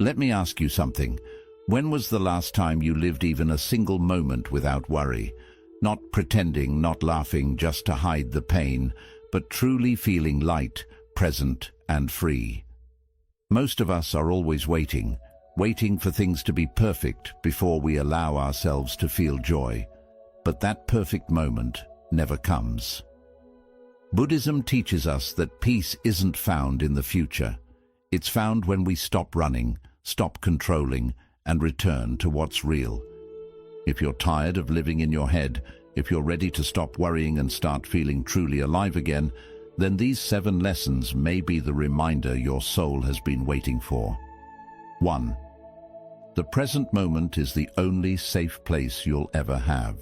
Let me ask you something. When was the last time you lived even a single moment without worry? Not pretending, not laughing just to hide the pain, but truly feeling light, present, and free. Most of us are always waiting for things to be perfect before we allow ourselves to feel joy. But that perfect moment never comes. Buddhism teaches us that peace isn't found in the future. It's found when we stop running, stop controlling, and return to what's real. If you're tired of living in your head, if you're ready to stop worrying and start feeling truly alive again, then these 7 lessons may be the reminder your soul has been waiting for. 1. The present moment is the only safe place you'll ever have.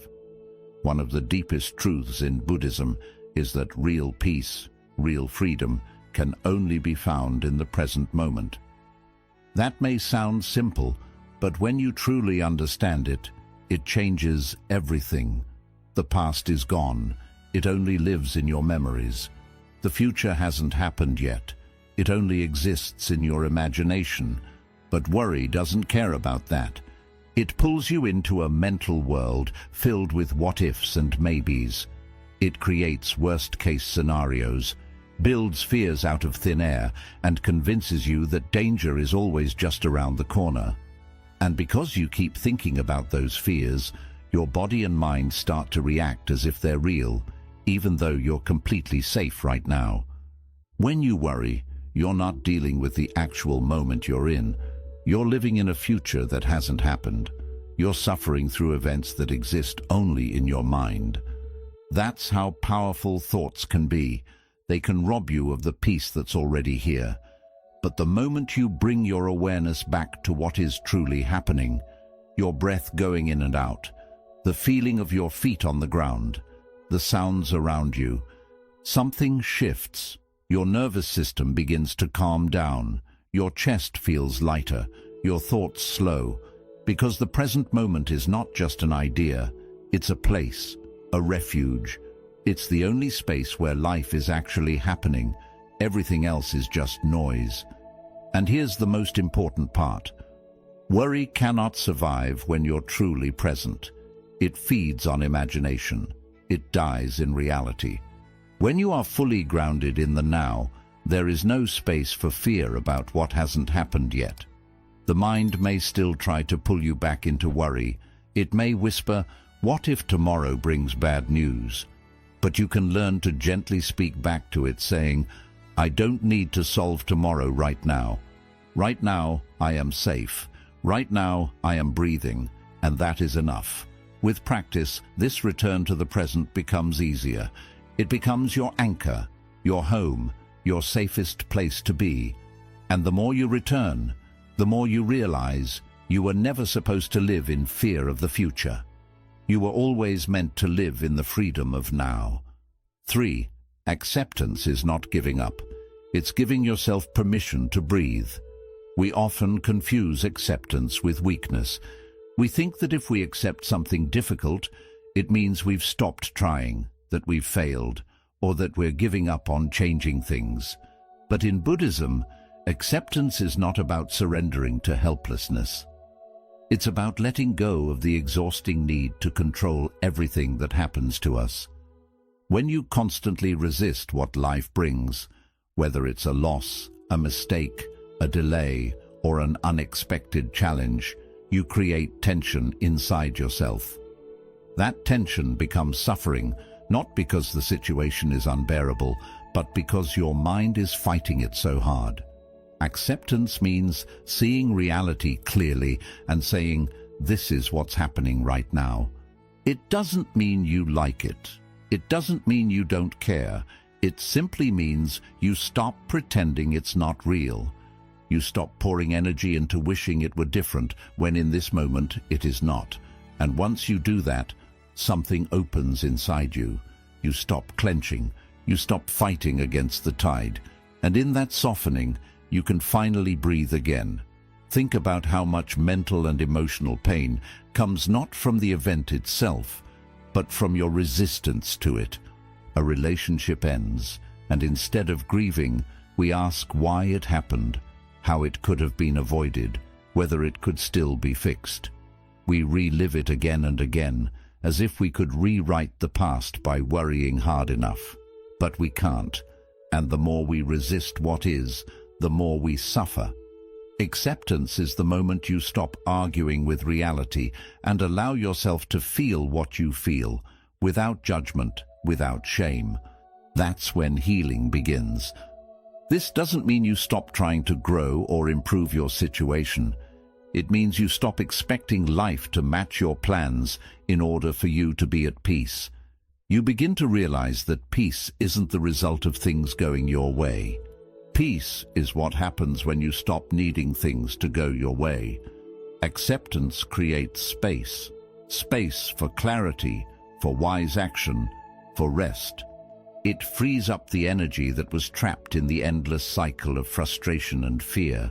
One of the deepest truths in Buddhism is that real peace, real freedom, can only be found in the present moment. That may sound simple, but when you truly understand it, it changes everything. The past is gone. It only lives in your memories. The future hasn't happened yet. It only exists in your imagination. But worry doesn't care about that. It pulls you into a mental world filled with what-ifs and maybes. It creates worst-case scenarios, builds fears out of thin air, and convinces you that danger is always just around the corner. And because you keep thinking about those fears, your body and mind start to react as if they're real, even though you're completely safe right now. When you worry, you're not dealing with the actual moment you're in. You're living in a future that hasn't happened. You're suffering through events that exist only in your mind. That's how powerful thoughts can be. They can rob you of the peace that's already here. But the moment you bring your awareness back to what is truly happening, your breath going in and out, the feeling of your feet on the ground, the sounds around you, something shifts. Your nervous system begins to calm down. Your chest feels lighter, your thoughts slow, because the present moment is not just an idea, it's a place, a refuge. It's the only space where life is actually happening. Everything else is just noise. And here's the most important part. Worry cannot survive when you're truly present. It feeds on imagination. It dies in reality. When you are fully grounded in the now, there is no space for fear about what hasn't happened yet. The mind may still try to pull you back into worry. It may whisper, "What if tomorrow brings bad news?" But you can learn to gently speak back to it, saying, "I don't need to solve tomorrow right now. Right now, I am safe. Right now, I am breathing, and that is enough." With practice, this return to the present becomes easier. It becomes your anchor, your home, your safest place to be. And the more you return, the more you realize you were never supposed to live in fear of the future. You were always meant to live in the freedom of now. 3. Acceptance is not giving up. It's giving yourself permission to breathe. We often confuse acceptance with weakness. We think that if we accept something difficult, it means we've stopped trying, that we've failed, or that we're giving up on changing things. But in Buddhism, acceptance is not about surrendering to helplessness. It's about letting go of the exhausting need to control everything that happens to us. When you constantly resist what life brings, whether it's a loss, a mistake, a delay, or an unexpected challenge, you create tension inside yourself. That tension becomes suffering, not because the situation is unbearable, but because your mind is fighting it so hard. Acceptance means seeing reality clearly and saying, "This is what's happening right now." It doesn't mean you like it. It doesn't mean you don't care. It simply means you stop pretending it's not real. You stop pouring energy into wishing it were different when in this moment it is not. And once you do that, something opens inside you. You stop clenching. You stop fighting against the tide. And in that softening, you can finally breathe again. Think about how much mental and emotional pain comes not from the event itself, but from your resistance to it. A relationship ends, and instead of grieving, we ask why it happened, how it could have been avoided, whether it could still be fixed. We relive it again and again, as if we could rewrite the past by worrying hard enough. But we can't, and the more we resist what is, the more we suffer. Acceptance is the moment you stop arguing with reality and allow yourself to feel what you feel, without judgment, without shame. That's when healing begins. This doesn't mean you stop trying to grow or improve your situation. It means you stop expecting life to match your plans in order for you to be at peace. You begin to realize that peace isn't the result of things going your way. Peace is what happens when you stop needing things to go your way. Acceptance creates space. Space for clarity, for wise action, for rest. It frees up the energy that was trapped in the endless cycle of frustration and fear.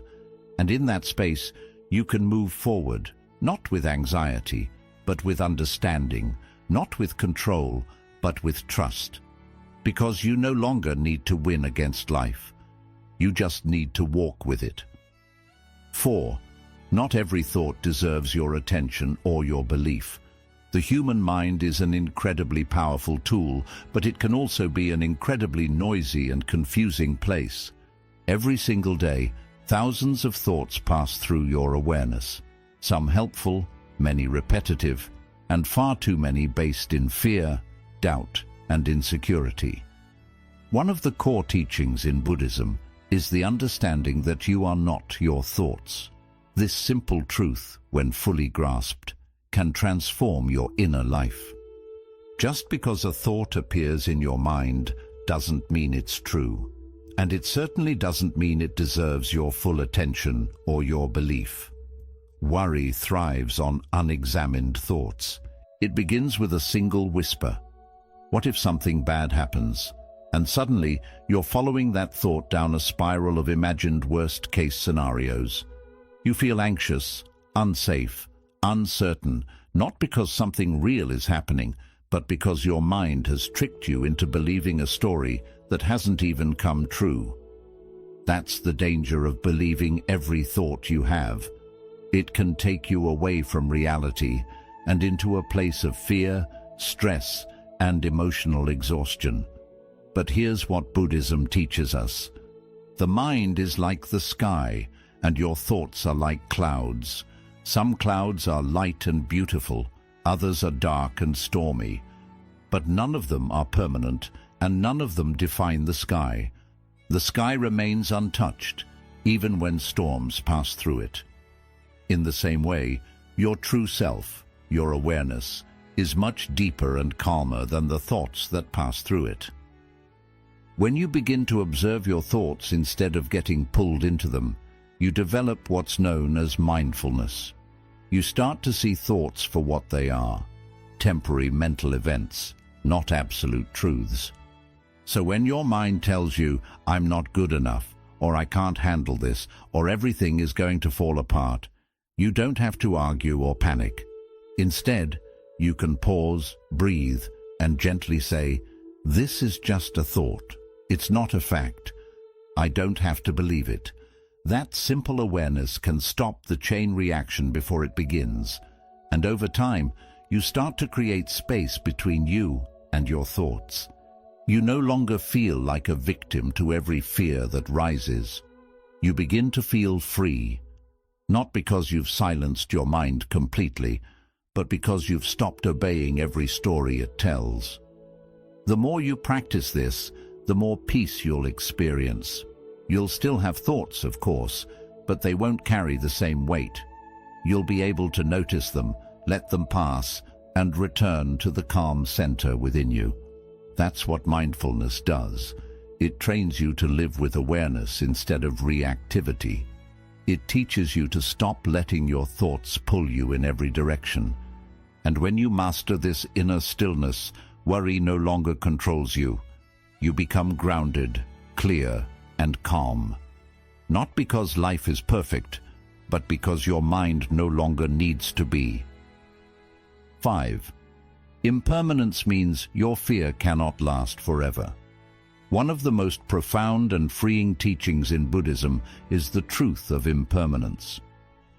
And in that space, you can move forward, not with anxiety, but with understanding, not with control, but with trust. Because you no longer need to win against life. You just need to walk with it. 4. Not every thought deserves your attention or your belief. The human mind is an incredibly powerful tool, but it can also be an incredibly noisy and confusing place. Every single day, thousands of thoughts pass through your awareness. Some helpful, many repetitive, and far too many based in fear, doubt, and insecurity. One of the core teachings in Buddhism is the understanding that you are not your thoughts. This simple truth, when fully grasped, can transform your inner life. Just because a thought appears in your mind doesn't mean it's true, and it certainly doesn't mean it deserves your full attention or your belief. Worry thrives on unexamined thoughts. It begins with a single whisper. What if something bad happens? And suddenly, you're following that thought down a spiral of imagined worst-case scenarios. You feel anxious, unsafe, uncertain, not because something real is happening, but because your mind has tricked you into believing a story that hasn't even come true. That's the danger of believing every thought you have. It can take you away from reality and into a place of fear, stress, and emotional exhaustion. But here's what Buddhism teaches us. The mind is like the sky, and your thoughts are like clouds. Some clouds are light and beautiful, others are dark and stormy. But none of them are permanent, and none of them define the sky. The sky remains untouched, even when storms pass through it. In the same way, your true self, your awareness, is much deeper and calmer than the thoughts that pass through it. When you begin to observe your thoughts instead of getting pulled into them, you develop what's known as mindfulness. You start to see thoughts for what they are, temporary mental events, not absolute truths. So when your mind tells you, "I'm not good enough," or "I can't handle this," or "everything is going to fall apart," you don't have to argue or panic. Instead, you can pause, breathe, and gently say, "This is just a thought. It's not a fact. I don't have to believe it." That simple awareness can stop the chain reaction before it begins, and over time, you start to create space between you and your thoughts. You no longer feel like a victim to every fear that rises. You begin to feel free, not because you've silenced your mind completely, but because you've stopped obeying every story it tells. The more you practice this, the more peace you'll experience. You'll still have thoughts, of course, but they won't carry the same weight. You'll be able to notice them, let them pass, and return to the calm center within you. That's what mindfulness does. It trains you to live with awareness instead of reactivity. It teaches you to stop letting your thoughts pull you in every direction. And when you master this inner stillness, worry no longer controls you. You become grounded, clear, and calm. Not because life is perfect, but because your mind no longer needs to be. 5. Impermanence means your fear cannot last forever. One of the most profound and freeing teachings in Buddhism is the truth of impermanence.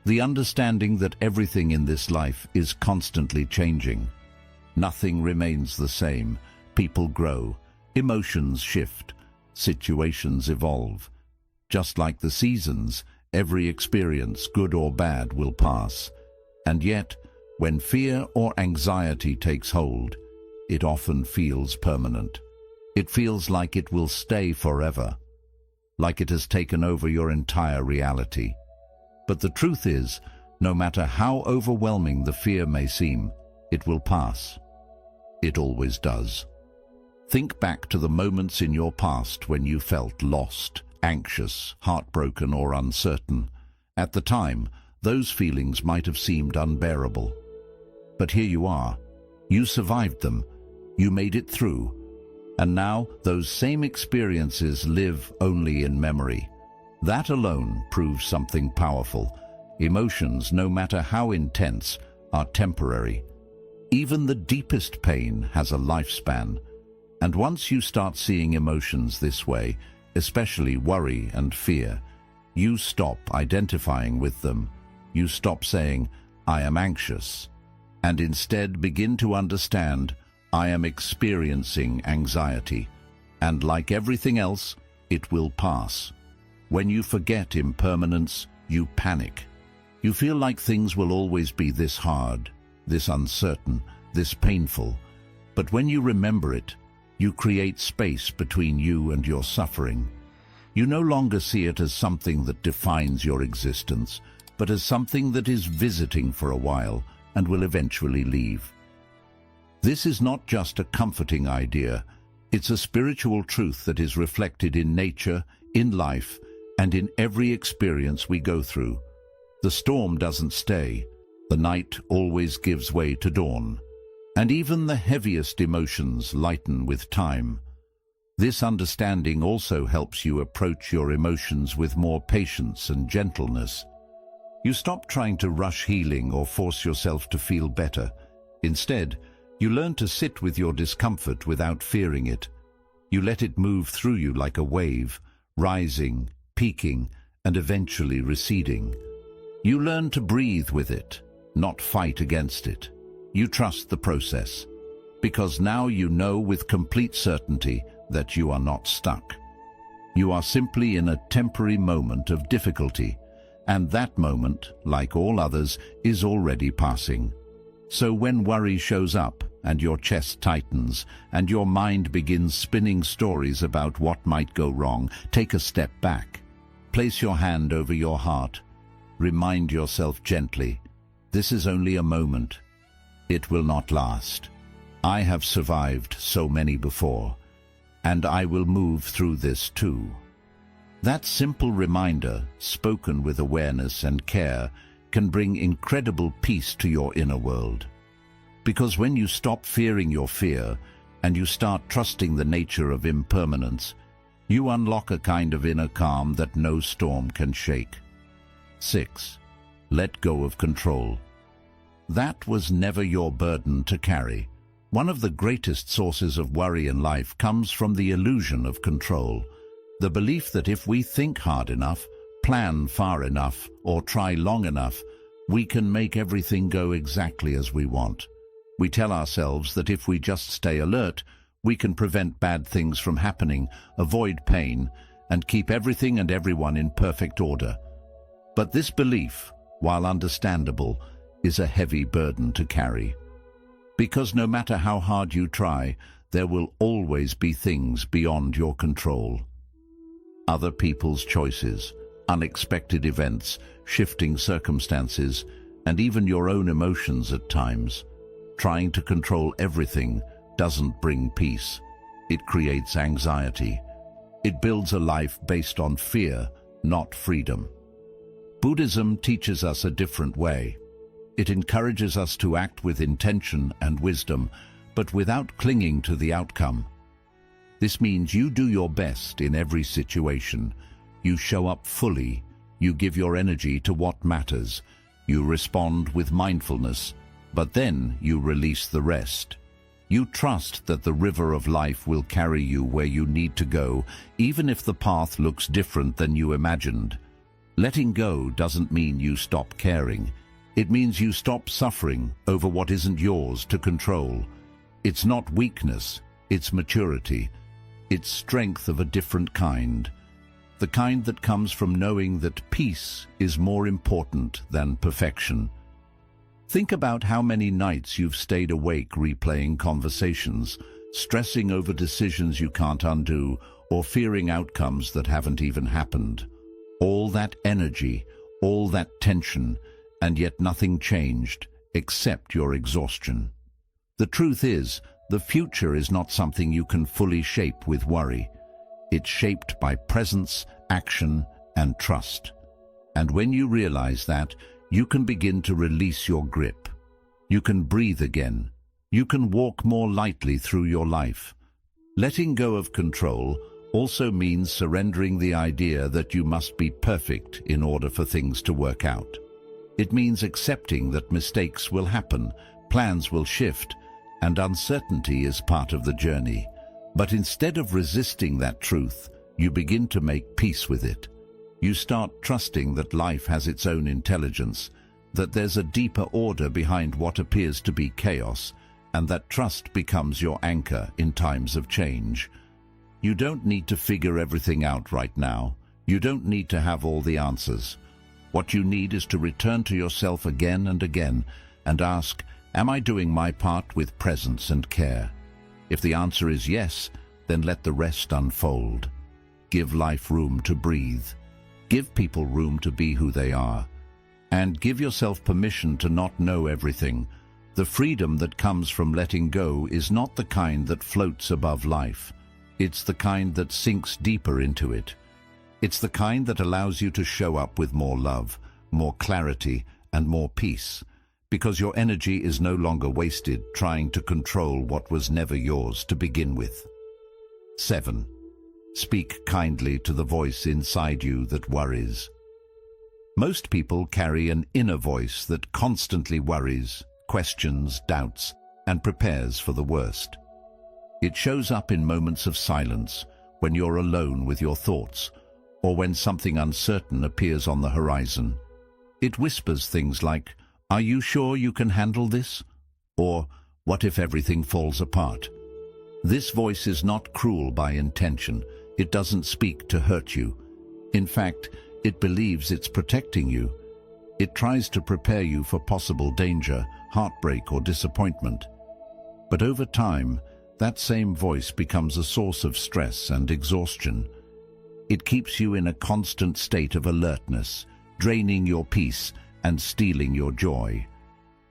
The understanding that everything in this life is constantly changing. Nothing remains the same. People grow, emotions shift, situations evolve. Just like the seasons, every experience, good or bad, will pass. And yet, when fear or anxiety takes hold, it often feels permanent. It feels like it will stay forever, like it has taken over your entire reality. But the truth is, no matter how overwhelming the fear may seem, it will pass. It always does. Think back to the moments in your past when you felt lost, anxious, heartbroken, or uncertain. At the time, those feelings might have seemed unbearable. But here you are. You survived them. You made it through. And now, those same experiences live only in memory. That alone proves something powerful. Emotions, no matter how intense, are temporary. Even the deepest pain has a lifespan. And once you start seeing emotions this way, especially worry and fear, you stop identifying with them. You stop saying, "I am anxious," and instead begin to understand, "I am experiencing anxiety." And like everything else, it will pass. When you forget impermanence, you panic. You feel like things will always be this hard, this uncertain, this painful. But when you remember it, you create space between you and your suffering. You no longer see it as something that defines your existence, but as something that is visiting for a while and will eventually leave. This is not just a comforting idea. It's a spiritual truth that is reflected in nature, in life, and in every experience we go through. The storm doesn't stay. The night always gives way to dawn. And even the heaviest emotions lighten with time. This understanding also helps you approach your emotions with more patience and gentleness. You stop trying to rush healing or force yourself to feel better. Instead, you learn to sit with your discomfort without fearing it. You let it move through you like a wave, rising, peaking, and eventually receding. You learn to breathe with it, not fight against it. You trust the process, because now you know with complete certainty that you are not stuck. You are simply in a temporary moment of difficulty, and that moment, like all others, is already passing. So when worry shows up, and your chest tightens, and your mind begins spinning stories about what might go wrong, take a step back. Place your hand over your heart. Remind yourself gently, this is only a moment. It will not last. I have survived so many before, and I will move through this too. That simple reminder, spoken with awareness and care, can bring incredible peace to your inner world. Because when you stop fearing your fear and you start trusting the nature of impermanence, you unlock a kind of inner calm that no storm can shake. 6. Let go of control. That was never your burden to carry. One of the greatest sources of worry in life comes from the illusion of control. The belief that if we think hard enough, plan far enough, or try long enough, we can make everything go exactly as we want. We tell ourselves that if we just stay alert, we can prevent bad things from happening, avoid pain, and keep everything and everyone in perfect order. But this belief, while understandable, is a heavy burden to carry. Because no matter how hard you try, there will always be things beyond your control. Other people's choices, unexpected events, shifting circumstances, and even your own emotions at times. Trying to control everything doesn't bring peace. It creates anxiety. It builds a life based on fear, not freedom. Buddhism teaches us a different way. It encourages us to act with intention and wisdom, but without clinging to the outcome. This means you do your best in every situation. You show up fully. You give your energy to what matters. You respond with mindfulness, but then you release the rest. You trust that the river of life will carry you where you need to go, even if the path looks different than you imagined. Letting go doesn't mean you stop caring. It means you stop suffering over what isn't yours to control. It's not weakness, it's maturity. It's strength of a different kind. The kind that comes from knowing that peace is more important than perfection. Think about how many nights you've stayed awake replaying conversations, stressing over decisions you can't undo, or fearing outcomes that haven't even happened. All that energy, all that tension, and yet nothing changed except your exhaustion. The truth is, the future is not something you can fully shape with worry. It's shaped by presence, action, and trust. And when you realize that, you can begin to release your grip. You can breathe again. You can walk more lightly through your life. Letting go of control also means surrendering the idea that you must be perfect in order for things to work out. It means accepting that mistakes will happen, plans will shift, and uncertainty is part of the journey. But instead of resisting that truth, you begin to make peace with it. You start trusting that life has its own intelligence, that there's a deeper order behind what appears to be chaos, and that trust becomes your anchor in times of change. You don't need to figure everything out right now. You don't need to have all the answers. What you need is to return to yourself again and again and ask, am I doing my part with presence and care? If the answer is yes, then let the rest unfold. Give life room to breathe. Give people room to be who they are. And give yourself permission to not know everything. The freedom that comes from letting go is not the kind that floats above life. It's the kind that sinks deeper into it. It's the kind that allows you to show up with more love, more clarity, and more peace, because your energy is no longer wasted trying to control what was never yours to begin with. 7. Speak kindly to the voice inside you that worries. Most people carry an inner voice that constantly worries, questions, doubts, and prepares for the worst. It shows up in moments of silence, when you're alone with your thoughts, or when something uncertain appears on the horizon. It whispers things like, "Are you sure you can handle this?" Or, "What if everything falls apart?" This voice is not cruel by intention. It doesn't speak to hurt you. In fact, it believes it's protecting you. It tries to prepare you for possible danger, heartbreak, or disappointment. But over time, that same voice becomes a source of stress and exhaustion. It keeps you in a constant state of alertness, draining your peace and stealing your joy.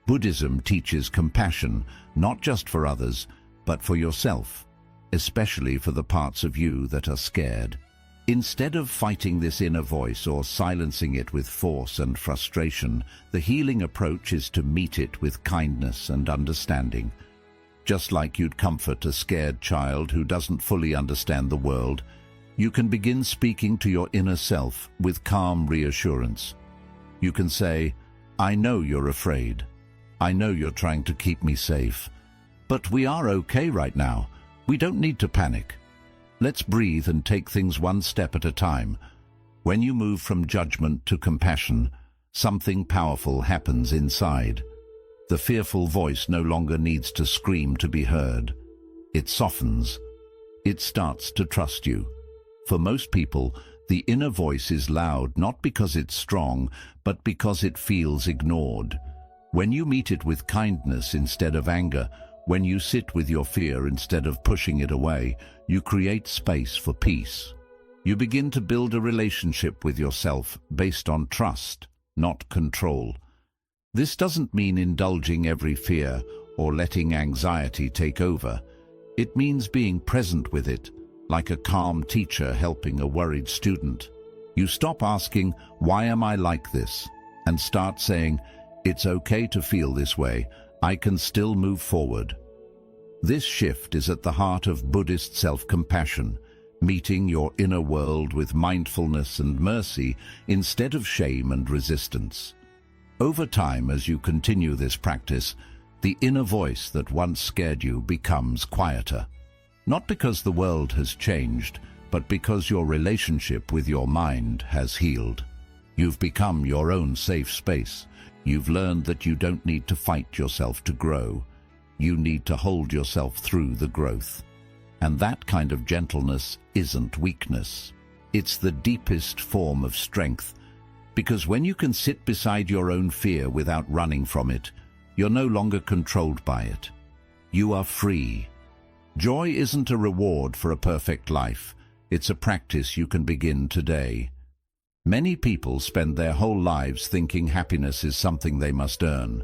Buddhism teaches compassion, not just for others, but for yourself, especially for the parts of you that are scared. Instead of fighting this inner voice or silencing it with force and frustration, the healing approach is to meet it with kindness and understanding. Just like you'd comfort a scared child who doesn't fully understand the world, you can begin speaking to your inner self with calm reassurance. You can say, "I know you're afraid. I know you're trying to keep me safe. But we are okay right now. We don't need to panic. Let's breathe and take things one step at a time." When you move from judgment to compassion, something powerful happens inside. The fearful voice no longer needs to scream to be heard. It softens. It starts to trust you. For most people, the inner voice is loud not because it's strong, but because it feels ignored. When you meet it with kindness instead of anger, when you sit with your fear instead of pushing it away, you create space for peace. You begin to build a relationship with yourself based on trust, not control. This doesn't mean indulging every fear or letting anxiety take over. It means being present with it, like a calm teacher helping a worried student. You stop asking, "Why am I like this?" and start saying, "It's okay to feel this way. I can still move forward." This shift is at the heart of Buddhist self-compassion, meeting your inner world with mindfulness and mercy instead of shame and resistance. Over time, as you continue this practice, the inner voice that once scared you becomes quieter. Not because the world has changed, but because your relationship with your mind has healed. You've become your own safe space. You've learned that you don't need to fight yourself to grow. You need to hold yourself through the growth. And that kind of gentleness isn't weakness. It's the deepest form of strength. Because when you can sit beside your own fear without running from it, you're no longer controlled by it. You are free. Joy isn't a reward for a perfect life. It's a practice you can begin today. Many people spend their whole lives thinking happiness is something they must earn.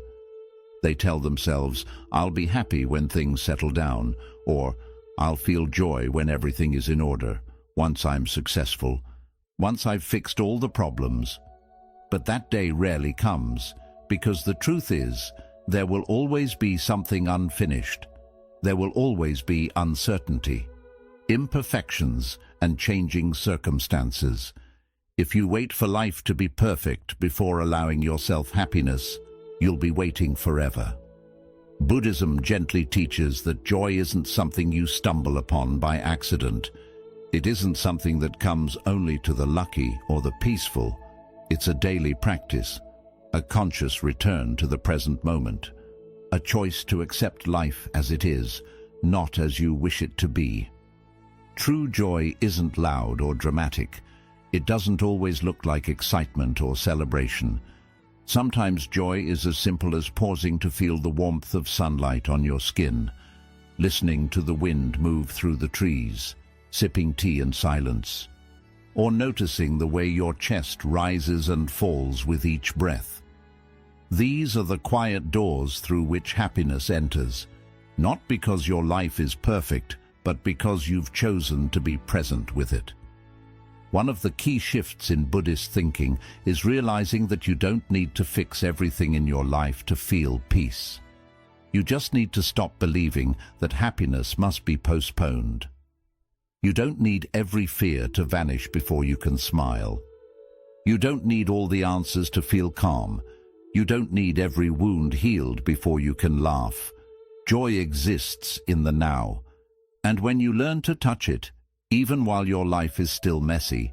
They tell themselves, "I'll be happy when things settle down," or "I'll feel joy when everything is in order, once I'm successful, once I've fixed all the problems." But that day rarely comes, because the truth is, there will always be something unfinished. There will always be uncertainty, imperfections, and changing circumstances. If you wait for life to be perfect before allowing yourself happiness, you'll be waiting forever. Buddhism gently teaches that joy isn't something you stumble upon by accident. It isn't something that comes only to the lucky or the peaceful. It's a daily practice, a conscious return to the present moment, a choice to accept life as it is, not as you wish it to be. True joy isn't loud or dramatic. It doesn't always look like excitement or celebration. Sometimes joy is as simple as pausing to feel the warmth of sunlight on your skin, listening to the wind move through the trees, sipping tea in silence, or noticing the way your chest rises and falls with each breath. These are the quiet doors through which happiness enters, not because your life is perfect, but because you've chosen to be present with it. One of the key shifts in Buddhist thinking is realizing that you don't need to fix everything in your life to feel peace. You just need to stop believing that happiness must be postponed. You don't need every fear to vanish before you can smile. You don't need all the answers to feel calm. You don't need every wound healed before you can laugh. Joy exists in the now. And when you learn to touch it, even while your life is still messy,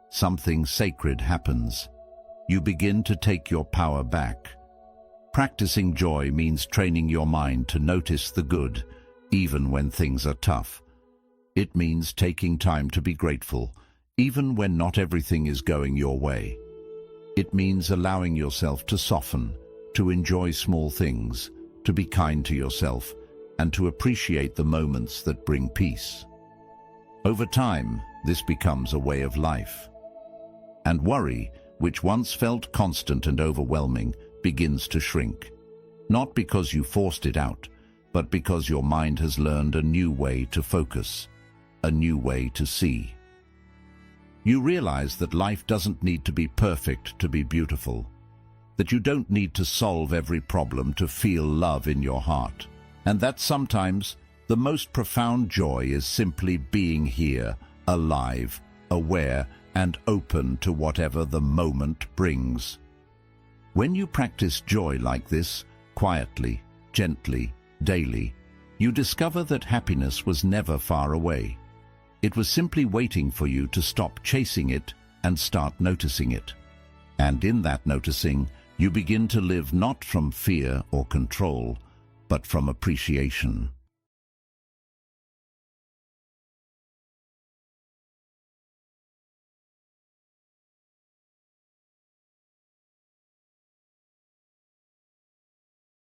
something sacred happens. You begin to take your power back. Practicing joy means training your mind to notice the good, even when things are tough. It means taking time to be grateful, even when not everything is going your way. It means allowing yourself to soften, to enjoy small things, to be kind to yourself, and to appreciate the moments that bring peace. Over time, this becomes a way of life. And worry, which once felt constant and overwhelming, begins to shrink. Not because you forced it out, but because your mind has learned a new way to focus, a new way to see. You realize that life doesn't need to be perfect to be beautiful, that you don't need to solve every problem to feel love in your heart, and that sometimes the most profound joy is simply being here, alive, aware, and open to whatever the moment brings. When you practice joy like this, quietly, gently, daily, you discover that happiness was never far away. It was simply waiting for you to stop chasing it and start noticing it. And in that noticing, you begin to live not from fear or control, but from appreciation.